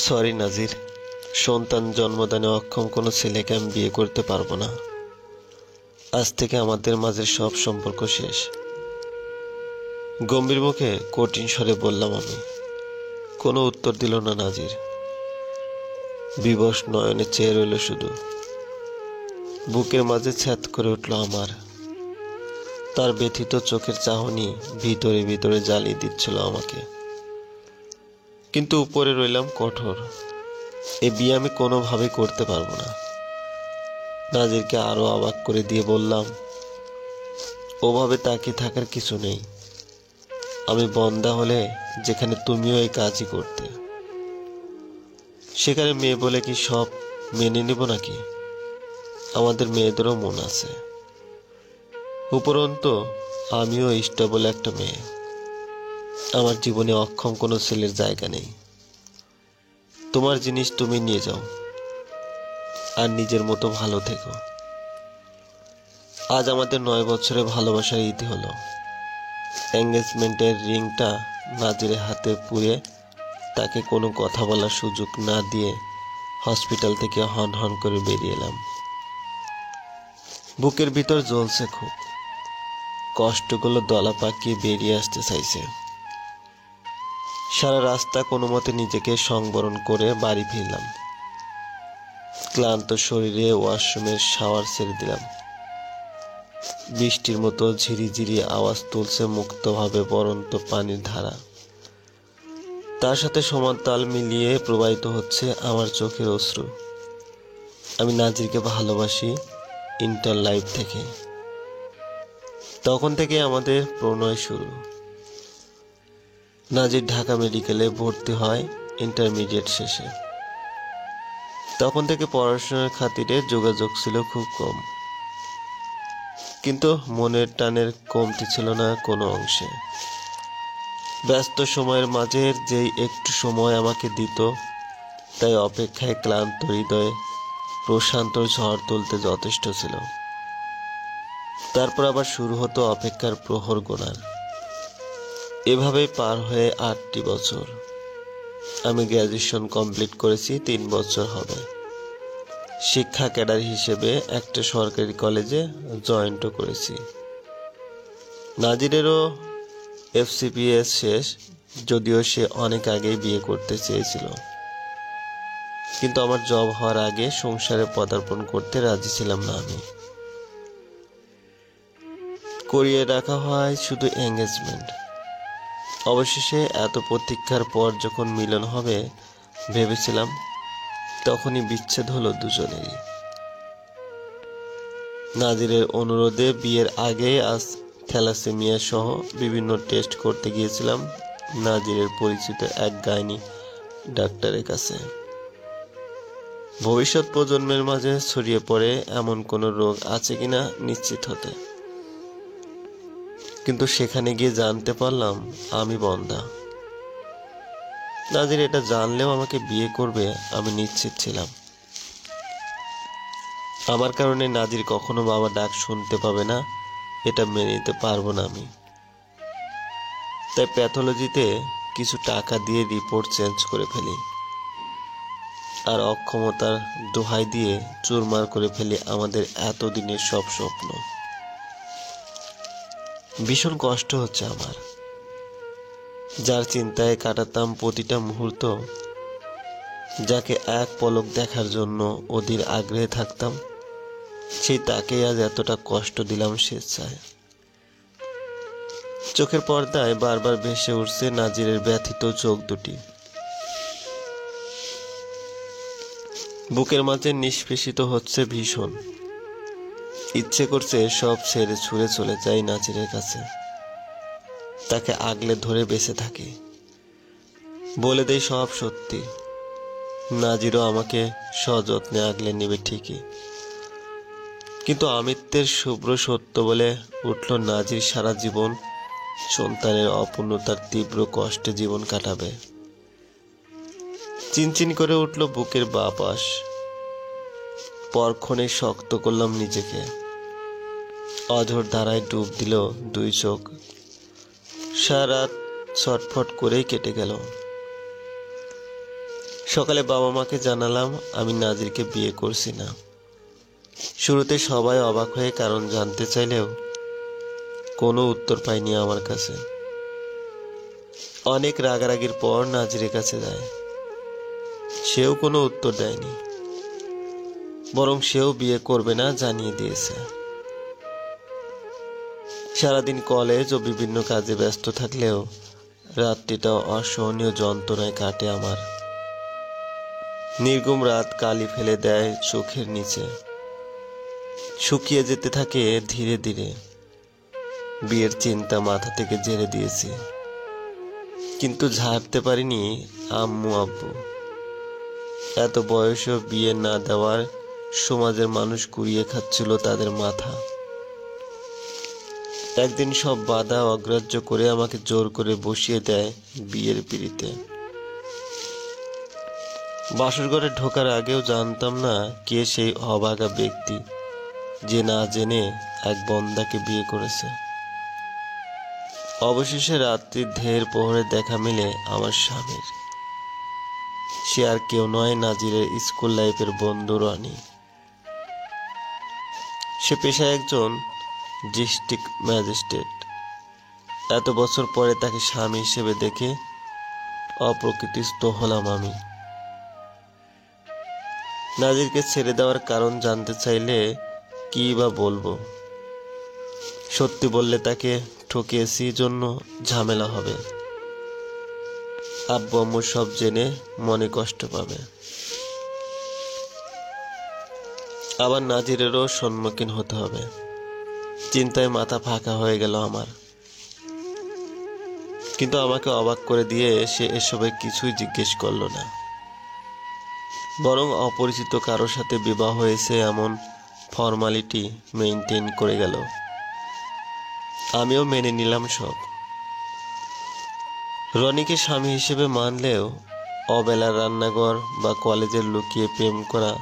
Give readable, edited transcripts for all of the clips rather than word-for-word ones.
Sorry নাজির, সন্তান জন্মদানে অক্ষম কোনো ছেলেকে আমি বিয়ে করতে পারবো না। আজ থেকে আমাদের মাঝের সব সম্পর্ক শেষ। গম্ভীর মুখে কঠিন স্বরে বললাম আমি। কোনো উত্তর দিল না নাজির। বিবশ নয়নে চেয়ে রইল শুধু। বুকের মাঝে ছ্যাদ করে উঠল আমার। তার ব্যথিত চোখের চাহনি ভিতরে ভিতরে জ্বালিয়ে দিচ্ছিল আমাকে। কিন্তু উপরে রইলাম কঠোর। এ বিয়ে আমি কোনোভাবে করতে পারবো না। নাজিরকে আরো অবাক করে দিয়ে বললাম, ওভাবে তাকিয়ে থাকার কিছু নেই। আমি বন্দা হলে যেখানে তুমিও এই কাজই করতে, সেখানে মেয়ে বলে কি সব মেনে নিব নাকি? আমাদের মেয়েদেরও মন আছে। উপরন্তু আমিও ইষ্ট বলে একটা মেয়ে। আমার জীবনে অক্ষম কোনো ছেলের জায়গা নেই। তোমার জিনিস তুমি নিয়ে যাও, আর নিজের মতো ভালো থেকো। আজ আমাদের 9 বছরের ভালোবাসার ইতি হলো। এঙ্গেজমেন্টের রিংটা নাজিরের হাতে পুড়ে তাকে কোনো কথা বলার সুযোগ না দিয়ে হসপিটাল থেকে হন হন করে বেরিয়ে এলাম। বুকের ভিতর জ্বলছে খুব। কষ্টগুলো দলা পাকিয়ে বেরিয়ে আসতে চাইছে। সারা রাস্তা কোনো মতে নিজেকে সংবরণ করে বাড়ি ফিরলাম। ক্লান্ত শরীরে ওয়াশরুমের শাওয়ার ছেড়ে দিলাম। বৃষ্টির মতো ঝিরিঝিরি আওয়াজ তুলছে মুক্তভাবে পড়ন্ত পানির ধারা। তার সাথে সমান তাল মিলিয়ে প্রবাহিত হচ্ছে আমার চোখের অশ্রু। আমি নাজিরকে ভালোবাসি ইন্টার লাইফ থেকে। তখন থেকে আমাদের প্রণয় শুরু। নাজির ঢাকা মেডিকেলে ভর্তি হয় ইন্টারমিডিয়েট শেষে। তখন থেকে পড়াশোনার খাতিরে যোগাযোগ ছিল খুব কম, কিন্তু মনের টানের কমতি ছিল না কোনো অংশে। ব্যস্ত সময়ের মাঝের যেই একটু সময় আমাকে দিত, তাই অপেক্ষায় ক্লান্ত হৃদয়ে প্রশান্ত ঝড় তুলতে যথেষ্ট ছিল। তারপর আবার শুরু হতো অপেক্ষার প্রহর গোনার। এভাবেই পার হয়ে 8টি বছর। আমি গ্র্যাজুয়েশন কমপ্লিট করেছি, 3 বছর হবে। শিক্ষা ক্যাডার হিসেবে একটা সরকারি কলেজে জয়েন্টও করেছি। নাজিরেরও FCPS শেষ, যদিও সে অনেক আগেই বিয়ে করতে চেয়েছিল, কিন্তু আমার জব হওয়ার আগে সংসারে পদার্পণ করতে রাজি ছিলাম না আমি। করিয়ে রাখা হয় শুধু এঙ্গেজমেন্ট। অবশেষে এত প্রতীক্ষার পর যখন মিলন হবে ভেবেছিলাম, তখনই বিচ্ছেদ হলো দুজনেরই। নাজিরের অনুরোধে বিয়ের আগে আজ থ্যালাসেমিয়া সহ বিভিন্ন টেস্ট করতে গিয়েছিলাম নাজিরের পরিচিত এক গাইনি ডাক্তারের কাছে। ভবিষ্যৎ প্রজন্মের মাঝে ছড়িয়ে পড়ে এমন কোনো রোগ আছে কিনা নিশ্চিত হতে। কিন্তু সেখানে গিয়ে জানতে পারলাম আমি বন্দা। নাজির এটা জানলেও আমাকে বিয়ে করবে আমি নিশ্চিত ছিলাম। আমার কারণে নাজির কখনো বাবা ডাক শুনতে পাবে না, এটা মেনে নিতে পারবো না আমি। তাই প্যাথোলজিতে কিছু টাকা দিয়ে রিপোর্ট চেঞ্জ করে ফেলি, আর অক্ষমতার দোহাই দিয়ে চুরমার করে ফেলি আমাদের এতদিনের সব স্বপ্ন। ভীষণ কষ্ট হচ্ছে আমার। যার চিন্তায় কাটাতাম প্রতিটা মুহূর্ত, যাকে এক পলক দেখার জন্য অধীর আগ্রহে থাকতাম, সেই তাকেই আজ এতটা কষ্ট দিলাম স্বেচ্ছায়। চোখের পর্দায় বারবার ভেসে উঠছে নাজিরের ব্যথিত চোখ দুটি। বুকের মাঝে নিষ্পেষিত হচ্ছে ভীষণ। ইচ্ছে করছে সব ছেড়ে ছুড়ে চলে যাই নাজিরের কাছে, তাকে আগলে ধরে বেঁচে থাকি, বলে দেই সব সত্যি। নাজিরও আমাকে সযত্নে আগলে নেবে ঠিকই, কিন্তু আমিত্বের শুভ্র সত্য বলে উঠল নাজির সারা জীবন সন্তানের অপূর্ণতার তীব্র কষ্টে জীবন কাটাবে। চিনচিন করে উঠল বুকের বাঁ পাশ। পরক্ষণে শক্ত করলাম নিজেকে। অঝোর ধারায় ডুব দিল 2 চোখ। সারা রাত ছটফট করেই কেটে গেল। সকালে বাবা মাকে জানালাম আমি নাজিরকে বিয়ে করছি না। শুরুতে সবাই অবাক হয়ে কারণ জানতে চাইলেও কোনো উত্তর পাইনি আমার কাছে। অনেক রাগারাগির পর নাজিরের কাছে যায়, সেও কোনো উত্তর দেয়নি, বরং সেও বিয়ে করবে না জানিয়ে দিয়েছে। সারাদিন কলেজ ও বিভিন্ন কাজে ব্যস্ত থাকলেও রাত্রিটা অসহনীয় যন্ত্রণায় কাটে আমার। নির্ঘুম রাত কালি ফেলে দেয় চোখের নিচে, শুকিয়ে যেতে থাকে ধীরে ধীরে। বিয়ের চিন্তা মাথা থেকে ঝেড়ে দিয়েছি, কিন্তু ঝাড়তে পারিনি আম্মু আব্বু। এত বয়সেও বিয়ে না দেওয়ার সমাজের মানুষ কুড়িয়ে খাচ্ছিল তাদের মাথা। একদিন সব বাধা অগ্রাহ্য করে আমাকে জোর করে বসিয়ে দেয় বিয়ের পিঁড়িতে। বাসর ঘরে ঢোকার আগেও জানতাম না কে সেই অভাগা ব্যক্তি যে না জেনে এক বন্দাকে বিয়ে করেছে। অবশেষে রাত্রির ঢের প্রহরে দেখা মিলে আমার স্বামীর। সে আর কেউ নয়, নাজিরের স্কুল লাইফের বন্ধু রনি। সে পেশায় একজন ডিস্ট্রিক্ট ম্যাজিস্ট্রেট। এত বছর পরে তাকে স্বামী হিসেবে দেখে অপ্রকৃতিস্থ হলাম আমি। নাজিরকে ছেড়ে দেওয়ার কারণ জানতে চাইলে কি বা বলবো? সত্যি বললে তাকে ঠকিয়েছি জন্য ঝামেলা হবে, আব্বু আম্মু সব জেনে মনে কষ্ট পাবে, আবার নাজিরেরও সম্মুখীন হতে হবে। চিন্তায় মাথা ফাঁকা হয়ে গেল আমার। কিন্তু আমাকে অবাক করে দিয়ে সে এসবে কিছুই জিজ্ঞেস করল না, বরং অপরিচিত কারোর সাথে বিবাহ হয়েছে এমন ফর্মালিটি মেইনটেইন করে গেল। আমিও মেনে নিলাম সব। রনিকে স্বামী হিসেবে মানলেও অবেলার রান্নাঘর বা কলেজের লুকিয়ে প্রেম করা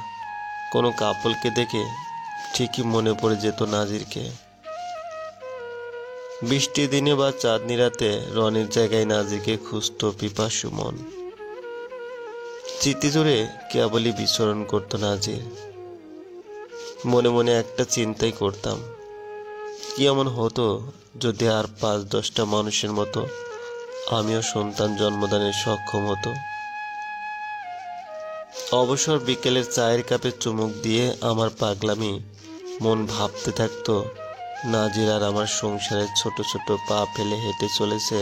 কোনো কাপলকে দেখে ঠিকই মনে পড়ে যেত নাজিরকে। বৃষ্টির দিনে বা চাঁদনি রাতে রনির জায়গায় নাজিরকে খুঁজত পিপাসু মন। স্মৃতি জুড়ে কেবলই বিচরণ করত নাজির। মনে মনে একটা চিন্তাই করতাম, কি এমন হতো যদি আর ৫-১০টা মানুষের মতো আমিও সন্তান জন্মদানের সক্ষম হতো। অবসর বিকেলের চায়ের কাপে চুমুক দিয়ে আমার পাগলামি মন ভাবতে থাকতো, নাজির আর আমার সংসারে ছোট ছোট পা ফেলে হেঁটে চলেছে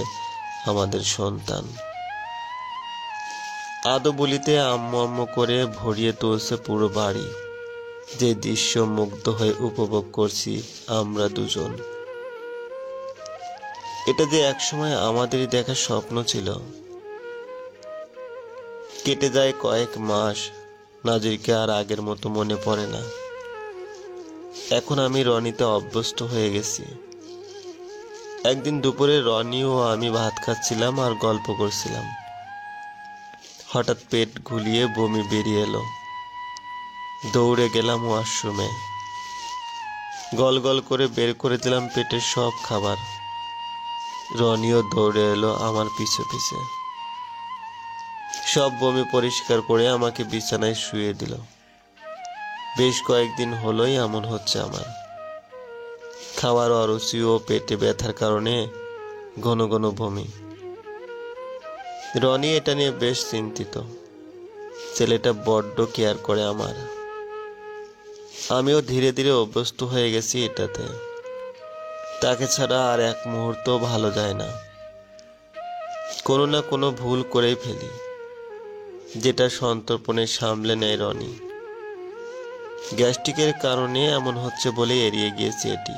আমাদের সন্তান। আদো বলিতে আম্মু আম্মু করে ভরিয়ে তুলছে পুরো বাড়ি। যে দৃশ্য মুগ্ধ হয়ে উপভোগ করছি আমরা দুজন। এটা যে একসময় আমাদেরই দেখা স্বপ্ন ছিল। কেটে যায় কয়েক মাস, নাজিরকে আর আগের মতো মনে পড়ে না। এখন আমি রনিতে অভ্যস্ত হয়ে গেছি। একদিন দুপুরে রনি ও আমি ভাত খাচ্ছিলাম আর গল্প করছিলাম। হঠাৎ পেট গুলিয়ে বমি বেরিয়ে এলো। দৌড়ে গেলাম ওয়াশরুমে, গল গল করে বের করে দিলাম পেটের সব খাবার। রনিও দৌড়ে এলো আমার পিছে পিছে। সব বমি পরিষ্কার করে আমাকে বিছানায় শুয়ে দিল। বেশ কয়েকদিন হলোই এমন হচ্ছে আমার। খাওয়ার অরুচি ও পেটে ব্যথার কারণে ঘন ঘন বমি। রনি এটা নিয়ে বেশ চিন্তিত। ছেলেটা বড্ড কেয়ার করে আমার। আমিও ধীরে ধীরে অভ্যস্ত হয়ে গেছি এটাতে। তাকে ছাড়া আর এক মুহূর্ত ভালো যায় না। কোনো না কোনো ভুল করেই ফেলি, যেটা সন্তর্পণে সামলে নেয় রনি। গ্যাস্ট্রিকের কারণে এমন হচ্ছে বলে এড়িয়ে গিয়েছি এটি।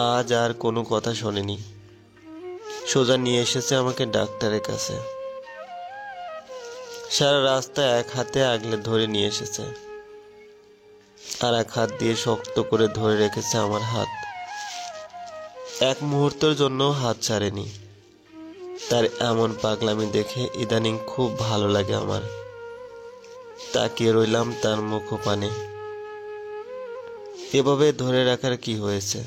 আজ আর কোনো কথা শোনেনি, সোজা নিয়ে এসেছে আমাকে ডাক্তারের কাছে। সারা রাস্তা এক হাতে আগলে ধরে নিয়ে এসেছে, আর এক হাত দিয়ে শক্ত করে ধরে রেখেছে আমার হাত। এক মুহূর্তের জন্য হাত ছাড়েনি। তার এমন পাগলামি দেখে ইদানিং খুব ভালো লাগে আমার। তাকিয়ে রইলাম তার মুখপানে। এভাবে ধরে রাখার কি হয়েছে?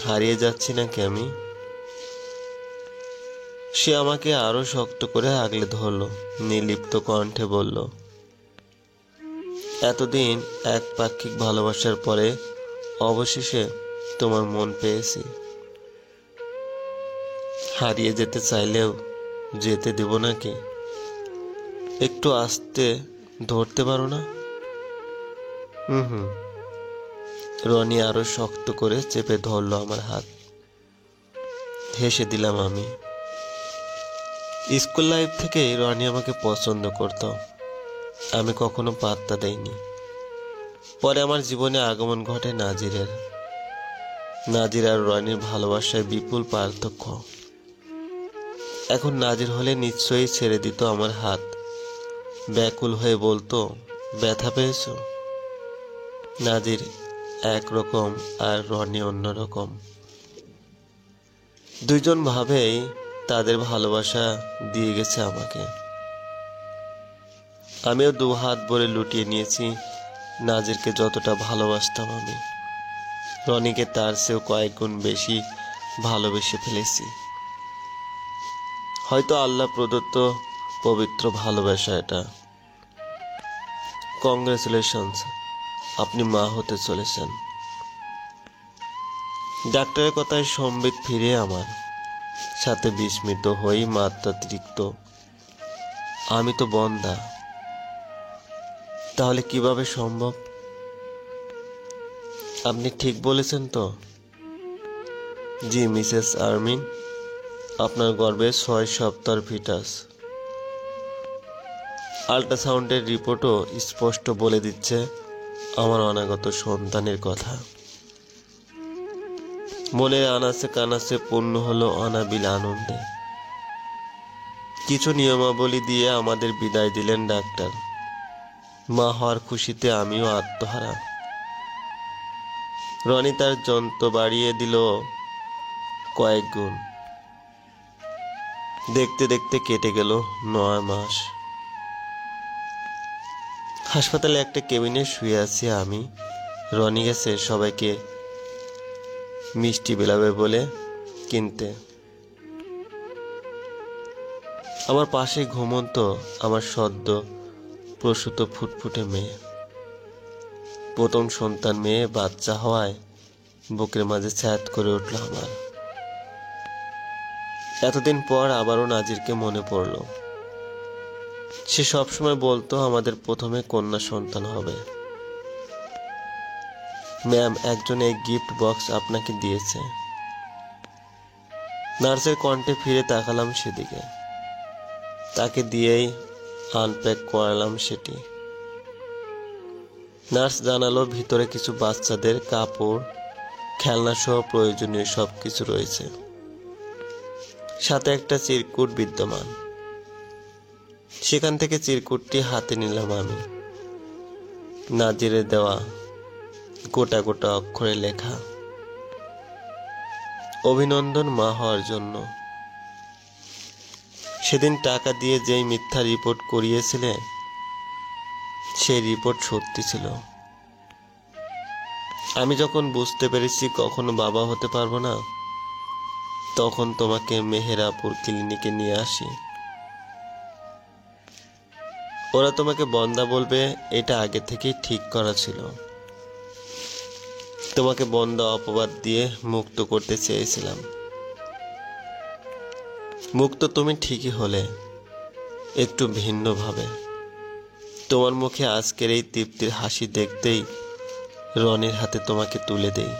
হারিয়ে যাচ্ছি নাকি আমি? সে আমাকে আরো শক্ত করে আগলে ধরল, নির্লিপ্ত কণ্ঠে বলল, এতদিন একপাক্ষিক ভালোবাসার পরে অবশেষে তোমার মন পেয়েছি। হারিয়ে যেতে চাইলেও যেতে দেব নাকি? একটু আস্তে ধরতে পারো না? হুম। রনি আরো শক্ত করে চেপে ধরলো আমার হাত। হেসে দিলাম আমি। স্কুল লাইফ থেকে রনি আমাকে পছন্দ করত, আমি কখনো পাত্তা দেইনি। পরে আমার জীবনে আগমন ঘটে নাজিরের। নাজির আর রনির ভালোবাসায় বিপুল পার্থক্য। এখন নাজির হলে নিশ্চয়ই ছেড়ে দিত আমার হাত, ব্যাকুল হয়ে বলতো, ব্যথা পেয়েছো? নাজির একরকম আর রনি অন্যরকম। দুইজন ভাবেই তাদের ভালোবাসা দিয়ে গেছে আমাকে। আমিও দু হাত ভরে লুটিয়ে নিয়েছি নাজিরকে যতটা ভালোবাসতাম আমি। রনিকে তার চেয়েও কয়েক গুণ বেশি ভালোবেসে ফেলেছি। হয়তো আল্লাহ প্রদত্ত পবিত্র ভালোবাসা এটা। কংগ্রেচুলেশনস, আপনি মা হতে চলেছেন। ডাক্তারের কথায় সম্বিত ফিরে আমার, সাথে বিস্মিত হই মাত্রাতিরিক্ত। আমি তো বন্ধ্যা, তাহলে কিভাবে সম্ভব? আপনি ঠিক বলেছেন তো? জি মিসেস আর্মিন, আপনার গর্ভে 6 সপ্তাহের ফিটাস। আল্ট্রাসাউন্ডের রিপোর্টও স্পষ্ট বলে দিচ্ছে আমার অনাগত সন্তানের কথা। মনের আনাচে কানাচে পূর্ণ হলো অনাবিল আনন্দে। কিছু নিয়মাবলী দিয়ে আমাদের বিদায় দিলেন ডাক্তার। মা হওয়ার খুশিতে আমিও আত্মহারা। রনি তার যন্ত্র বাড়িয়ে দিল কয়েক গুণ। দেখতে দেখতে কেটে গেল 9 মাস। হাসপাতালে একটা কেবিনে শুয়ে আছি আমি। রনি গেছে সবাইকে মিষ্টি বিলাবে বলে কিনতে। আমার পাশে ঘুমন্ত আমার সদ্য প্রসূত ফুটফুটে মেয়ে। প্রথম সন্তান মেয়ে, বাচ্চা হওয়ায় বুকের মাঝে ছ্যাদ করে উঠল আমার। এতদিন পর আবারও নাজিরকে মনে পড়ল। সে সবসময় বলতো আমাদের প্রথমে কন্যা সন্তান হবে। ম্যাম, একজন এই গিফট বক্স আপনাকে দিয়েছে। নার্সের কণ্ঠে ফিরে তাকালাম সেদিকে। তাকে দিয়েই আনপ্যাক করালাম সেটি। নার্স জানালো ভিতরে কিছু বাচ্চাদের কাপড়, খেলনা সহ প্রয়োজনীয় সবকিছু রয়েছে, সাথে একটা চিরকুট বিদ্যমান। সেখান থেকে চিরকুটটি হাতে নিলাম আমি। নাজিরের দেওয়া গোটা গোটা অক্ষরে লেখা, অভিনন্দন মা হওয়ার জন্য। সেদিন টাকা দিয়ে যেই মিথ্যা রিপোর্ট করিয়েছিলে সেই রিপোর্ট সত্যি ছিল। আমি যখন বুঝতে পেরেছি কখনো বাবা হতে পারবো না, তখন তোমাকে মেহেরাপুর ক্লিনিকে নিয়ে আসি। ওরা তোমাকে বন্ধ্যা বলবে, এটা আগে থেকেই ঠিক করা ছিল। তোমাকে বন্ধ্যা অপবাদ দিয়ে মুক্ত করতে চেয়েছিলাম। মুক্ত তুমি ঠিকই হলে, একটু ভিন্নভাবে। তোমার মুখে আজকের এই তৃপ্তির হাসি দেখতেই রনির হাতে তোমাকে তুলে দেই।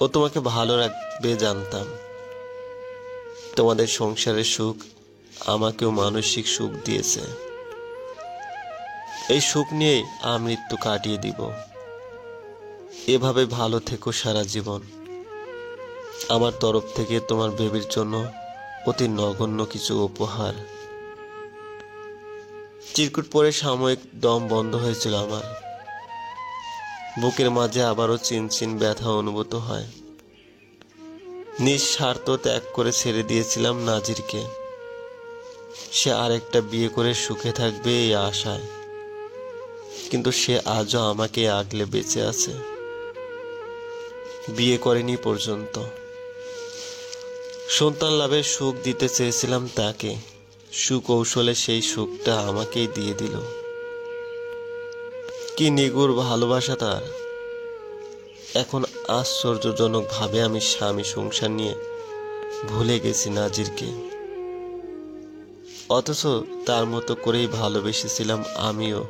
ও তোমাকে ভালো রাখবে জানতাম। তোমাদের সংসারের সুখ আমাকেও মানসিক সুখ দিয়েছে। এই সুখ নিয়েই আমৃত্যু কাটিয়ে দিব। এভাবে ভালো থেকো সারা জীবন। আমার তরফ থেকে তোমার বেবির জন্য অতি নগণ্য কিছু উপহার। চিরকুট পরে সাময়িক দম বন্ধ হয়েছিল আমার। বুকের মাঝে আবারও চিনচিন ব্যথা অনুভূত হয়। নিঃস্বার্থ ত্যাগ করে ছেড়ে দিয়েছিলাম নাজিরকে। সে আরেকটা বিয়ে করে সুখে থাকবে এই আশায়, কিন্তু সে আজও আমাকে আগলে বেঁচে আছে। বিয়ে করেনি পর্যন্ত। সন্তান লাভের সুখ দিতে চেয়েছিলাম তাকে, সুকৌশলে সেই সুখটা আমাকেই দিয়ে দিল। কি নিগুড় ভালোবাসা তার! এখন আশ্চর্যজনকভাবে আমি স্বামী সংসার নিয়ে ভুলে গেছি নাজিরকে, অথচ তার মতো করেই ভালোবেসেছিলাম আমিও।